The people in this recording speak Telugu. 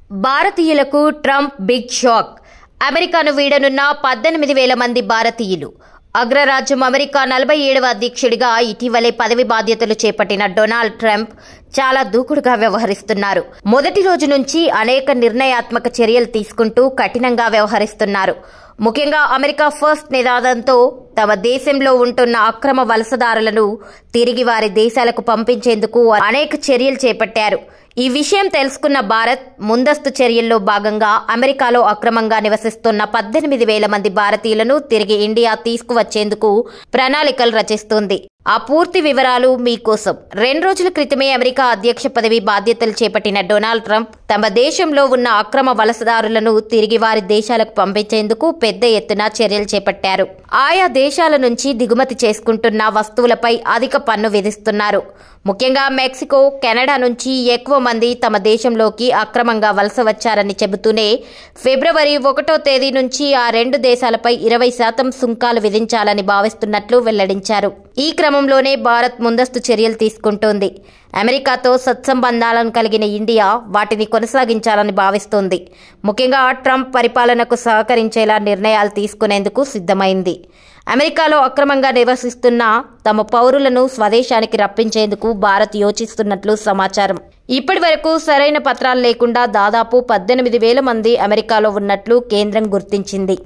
భారతీయులకు ట్రంప్ బిగ్ షాక్. అమెరికాను వీడనున్న 18,000 మంది భారతీయులు. అగ్రరాజ్యం అమెరికా 47వ అధ్యక్షుడిగా ఇటీవలే పదవి బాధ్యతలు చేపట్టిన డొనాల్డ్ ట్రంప్ చాలా దూకుడుగా వ్యవహరిస్తున్నారు. మొదటి రోజు నుంచి అనేక నిర్ణయాత్మక చర్యలు తీసుకుంటూ కఠినంగా వ్యవహరిస్తున్నారు. ముఖ్యంగా అమెరికా ఫస్ట్ నినాదంతో తమ దేశంలో ఉంటున్న అక్రమ వలసదారులను తిరిగి వారి దేశాలకు పంపించేందుకు అనేక చర్యలు చేపట్టారు. ఈ విషయం తెలుసుకున్న భారత్ ముందస్తు చర్యల్లో భాగంగా అమెరికాలో అక్రమంగా నివసిస్తున్న 18,000 మంది భారతీయులను తిరిగి ఇండియా తీసుకువచ్చేందుకు ప్రణాళికలు రచిస్తోంది. ఆ పూర్తి వివరాలు మీకోసం. 2 రోజుల క్రితమే అమెరికా అధ్యక్ష పదవి బాధ్యతలు చేపట్టిన డొనాల్డ్ ట్రంప్ తమ దేశంలో ఉన్న అక్రమ వలసదారులను తిరిగి వారి దేశాలకు పంపించేందుకు పెద్ద ఎత్తున చర్యలు చేపట్టారు. ఆయా దేశాల నుంచి దిగుమతి చేసుకుంటున్న వస్తువులపై అధిక పన్ను విధిస్తున్నారు. ముఖ్యంగా మెక్సికో, కెనడా నుంచి ఎక్కువ మంది తమ దేశంలోకి అక్రమంగా వలస వచ్చారని చెబుతూనే ఫిబ్రవరి 1వ తేదీ నుంచి ఆ 2 దేశాలపై 20% సుంకాలు విధించాలని భావిస్తున్నట్లు వెల్లడించారు. ఈ క్రమంలోనే భారత్ ముందస్తు చర్యలు తీసుకుంటోంది. అమెరికాతో సత్సంబంధాలను కలిగిన ఇండియా వాటిని కొనసాగించాలని భావిస్తోంది. ముఖ్యంగా ట్రంప్ పరిపాలనకు సహకరించేలా నిర్ణయాలు తీసుకునేందుకు సిద్ధమైంది. అమెరికాలో అక్రమంగా నివసిస్తున్న తమ పౌరులను స్వదేశానికి రప్పించేందుకు భారత్ యోచిస్తున్నట్లు సమాచారం. ఇప్పటి వరకు సరైన పత్రాలు లేకుండా దాదాపు 18,000 మంది అమెరికాలో ఉన్నట్లు కేంద్రం గుర్తించింది.